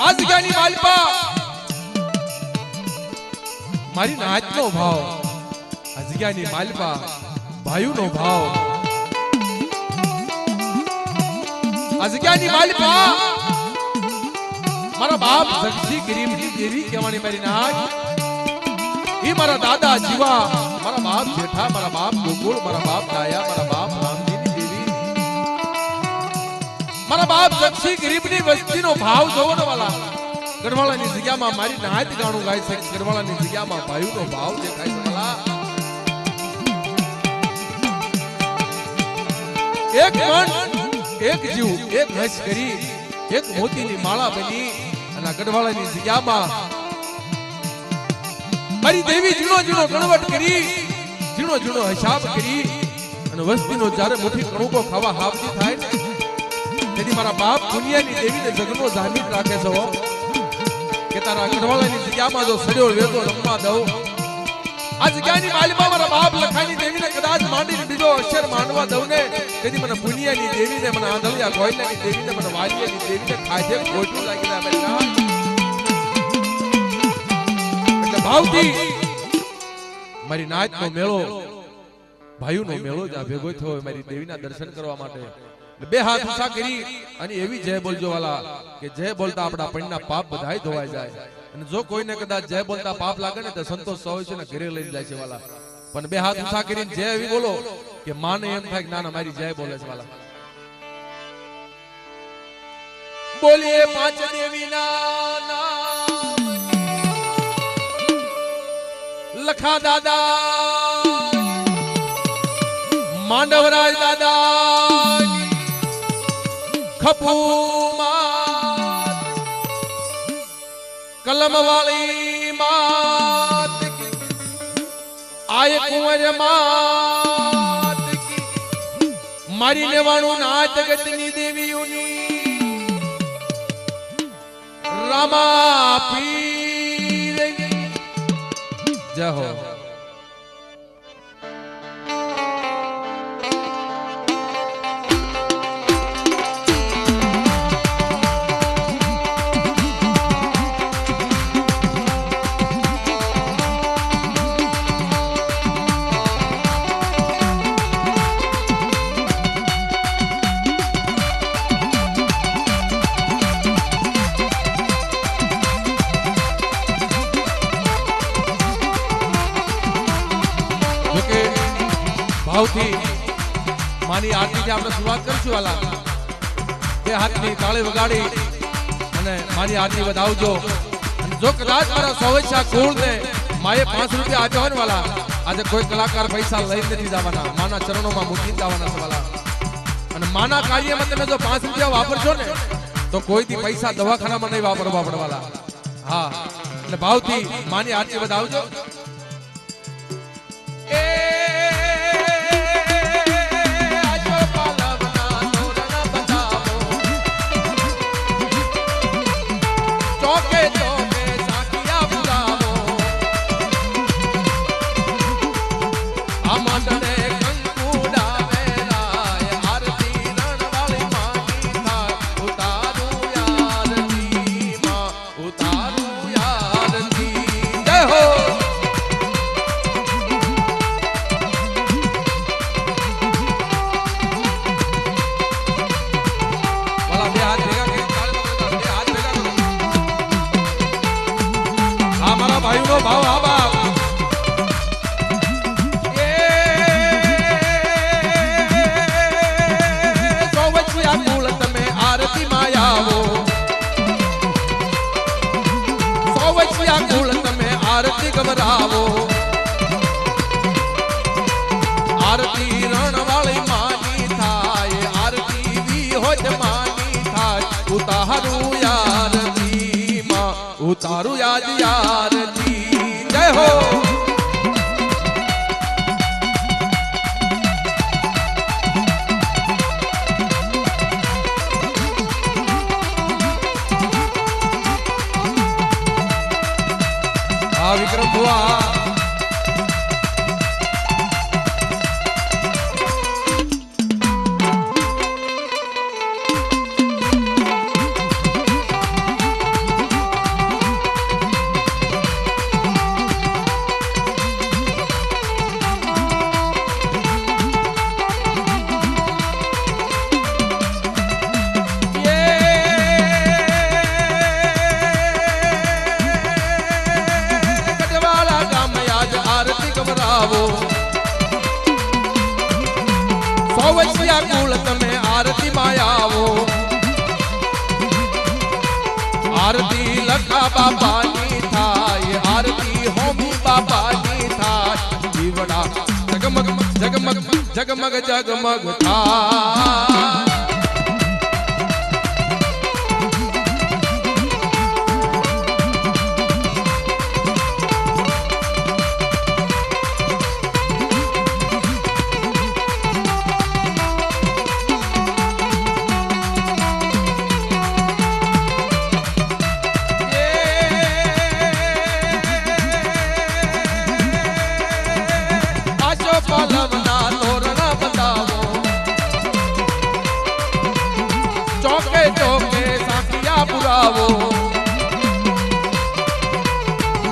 આ જગ્યાની માલપા મારી નાચનો ભાવ, આ જગ્યાની માલપા ભાઈનો ભાવ, આ જગ્યાની માલપા મારા બાપ જગજી ગરીબની દેવી કહેવાની મારી નાચ, ઈ મારા દાદા જીવા, મારા બાપ જેઠા, મારા બાપ ગોકુળ, મારા બાપ ડાયા, મારા બાપ રામજીની દેવી, મારા બાપ જગજી ગરીબની વસ્તીનો ભાવ જોવો ને વાલા. ગઢવાળાની જગ્યામાં મારી નાચ ગાણું ગાય છે, ગઢવાળાની જગ્યામાં ભાઈનો ભાવ દેખાય છે વાલા. એક મન એક જીવ એક હસ કરી એક મોતીની માળા બની અને ગઢવાળાની જગ્યામાં મારી દેવી ઝીણો ઝીણો ગણવટ કરી, ઝીણો ઝીણો હિસાબ કરી અને વસ્તીનો જ્યારે મુઠ્ઠી કણુકો ખાવા હાવતી થાય ને તેથી મારા બાપ દુનિયાની દેવીને જગનો જામીન રાખે છે કે તારા ગઢવાળાની જગ્યામાં જો સડ્યો વેદો રમવા દઉં. આ જગ્યાની માલિકા મારા બાપ લખાની દેવીને કદાચ માંડીને બીજો અક્ષર માંડવા દઉં ને તેથી મને પુનિયાની દેવીને, મને આંધળિયા ગોયલાની દેવીને, મને વાલિયાની દેવીને ખાધે ખોટું લાગી જાય મારી નાચ. એટલે ભાવથી મારી નાચનો મેળો, ભાઈઓનો મેળો જ આ ભેગો થયો મારી દેવીના દર્શન કરવા માટે. બે હાથ ઊંચા કરી અને એવી જય બોલજો વાલા કે જય બોલતા આપણા પણના પાપ બધાય ધોવાઈ જાય. અને જો કોઈને કદાચ જય બોલતા પાપ લાગે ને તો સંતોષ હોય છે ને ઘરે લઈને જાય છે વાલા. પણ બે હાથ ઊંચા કરીને જય એવી બોલો કે માને એમ થાય કે ના ના મારી જય બોલે છે વાલા. બોલીએ પાંચ દેવીના નામ, લખા દાદા, માંડવરાજ દાદા, ખપુ માત, કલમ વાળી માત, આય કુંવર માત, મારી લેવાનું નાત ગતની દેવીઓની, રામા પીર જય હો. ભાવથી માની આરતીથી આપણે શરૂઆત કરીશું વાલા. બે હાથની તાળી વગાડી અને મારી આરતી વધાવજો. અને જો કદાચ મારા સૌચ્છા કુળને માએ 5 રૂપિયા આપ્યા હોય ને વાલા, આજે કોઈ કલાકાર પૈસા લઈ નથી જવાના, માના ચરણોમાં મૂકી જવાના છે વાલા. અને માના કાર્યમાં તમે જો 5 રૂપિયા વાપરશો ને તો કોઈથી પૈસા દવાખાનામાં નહીં વાપરવા પડે વાલા. હા, એટલે ભાવથી માની આરતી વધાવજો. ભાઈનો ભાવ આ બાપ સોવચ્યા કુળ તમે આરતી માં આવો, સોવચ્યા કુળ તમે આરતી ગવરાવો, આરતી રણ વાળી માની થાય, આરતી વી હોત માની થાય, ઉતારું યારતી માં, ઉતારું યાદ યારતી. જય હો. આ વિક્રમ ભુવા आरती लखा बापानी थाय आरती होमी बापानी थाय जीवड़ा जगमग जगमग जगमग जगमग थाय पलवना तोरणा बतावो चौके चौके साथिया पुरावो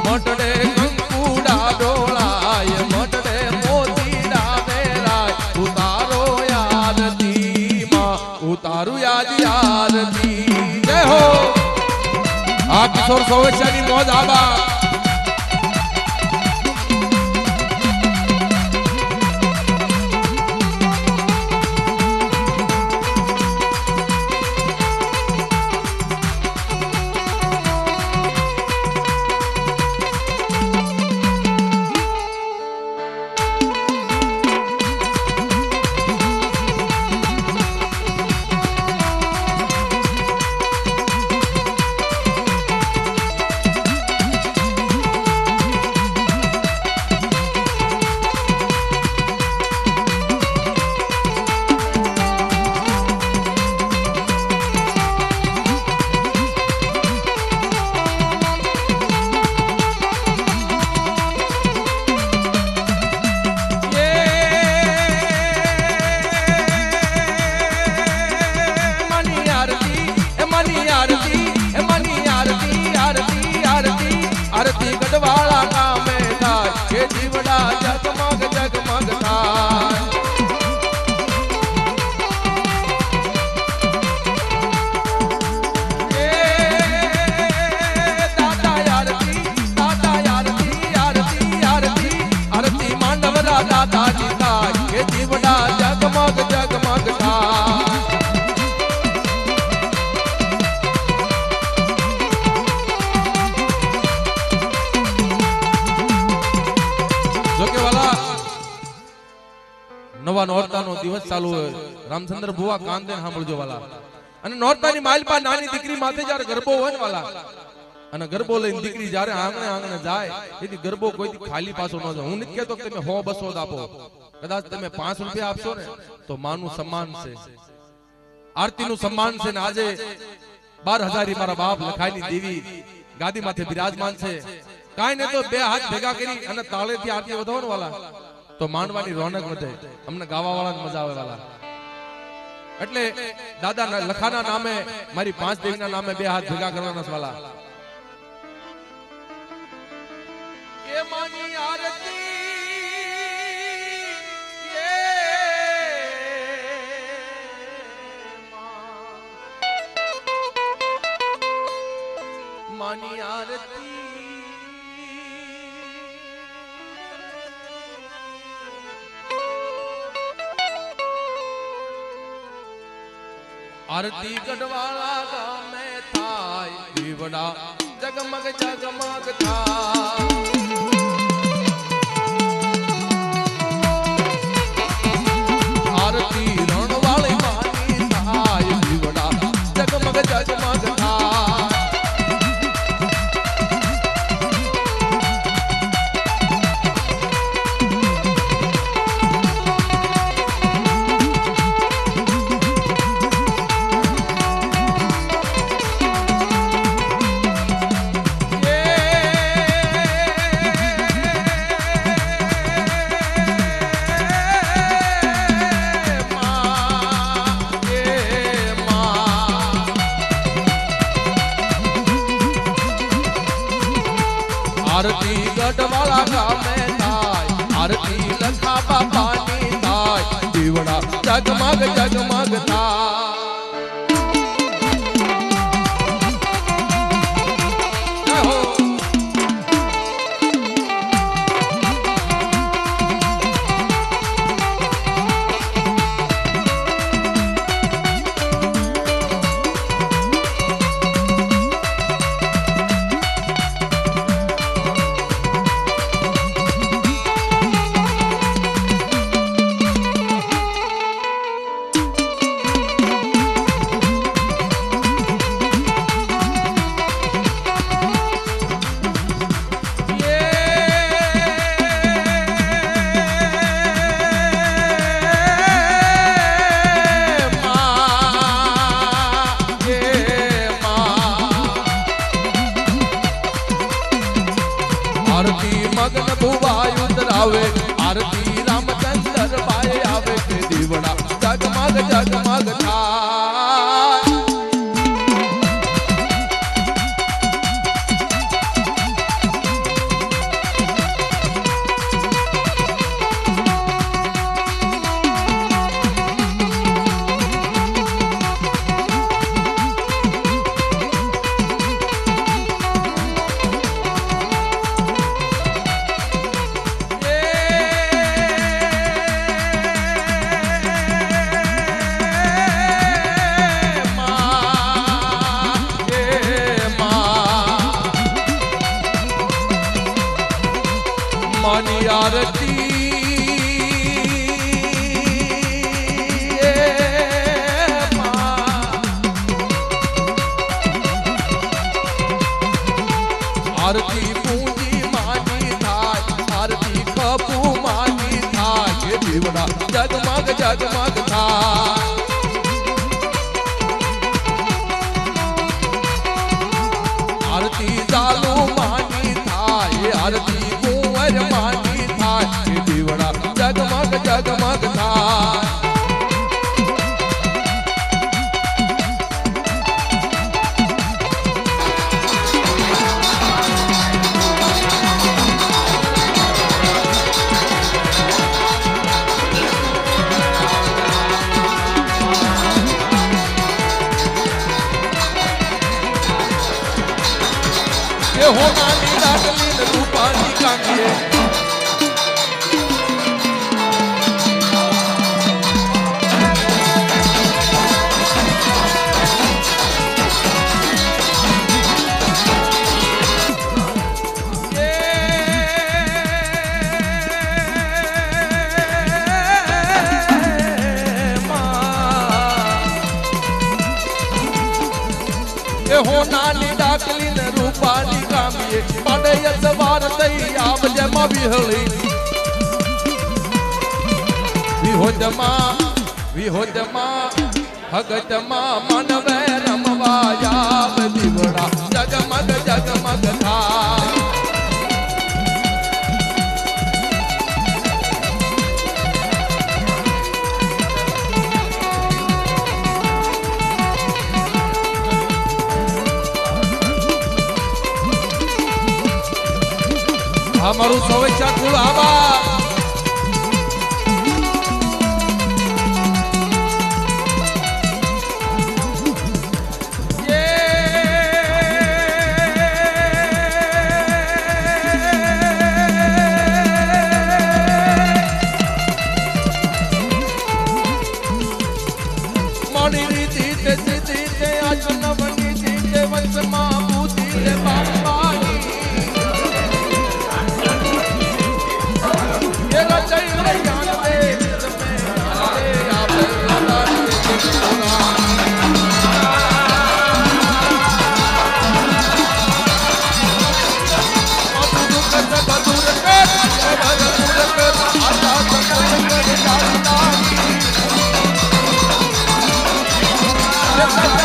मटड़े कंकूड़ा डोलाय मटड़े मोती डावेराय उतारो यारती मां उतारू याद यारती जय हो आ किशोर सोवेचानी मौज आबा आरती गढ़वाला का में थाय ये जीवड़ा जगमग जगमग थाय दादा आरती आरती आरती आरती मांडवरा दादा जी थाय ये जीवड़ा जगमग जगमग थाय નવા નોરતાનો દિવસ ચાલુ હોય રામચંદ્ર ભુવા કાંદે સાંભળજો વાલા અને નોરતાની માલપા નાની દીકરી માથે જ્યારે ગરબો હોય ને વાલા અને ગરબો લઈને દીકરી જ્યારે આંગણે આંગણે જાય એથી ગરબો કોઈ ખાલી પાછો ન જાય હું નથી કહેતો કે તમે 100-200 આપો કદાચ તમે 5 રૂપિયા આપશો ને તો માનું સન્માન છે આરતીનું સન્માન છે ને આજે 12,000 મારા બાપ લખાઈની દેવી ગાદી માથે બિરાજમાન છે કાઈ ને તો બે હાથ ભેગા કરી અને તાળેથી આરતી વધાવો ને વાલા તો માંડવાની રોનક વધે અમને ગાવા વાળાને મજા આવે વાલા એટલે દાદા લખાના નામે મારી 5 દેવીના નામે બે હાથ ભેગા કરવાના વાલા એ માની આરતી માની આરતી आरती गढ़वाला गामे थाय दीवड़ा जगमग जगमग थाय आरती रणवाली मानी थाय दीवड़ा जगमग जगमग थाय आरती गढ़वाला गामे थाय आरती लखा बापानी थाय दीवड़ा जगमग जगमग थाय આવે આરતી રામચંદ્ર ભાઈ આવે કે દીવડા જગમગ જગમગ થાય માની આરતી આરતી પૂંજી માની થાય આરતી કપુ માની થાય કે દીવડા જગમગ જગમગ થાય આરતી ચાલુ માની થાય આરતી માની થાય કે દીવડા જગમગ જગમગ થાય એ હોનાની લાડલી ને રૂપાની કાંગીએ હોનાની ડાકલી ને રૂપાની કામીએ પડે સવાર થઈ આમ જમા વિહળી વિહોજમાં હગતમાં મનવે રમવા યાબ દીવડા જગમગ જગમગ થાય અમારું સૌચ્છા કુળ આવા મણી રીતિ તે સીધી તે આજનવની તે વંશમાં બુદ્ધિ રે બાપાની Let's go.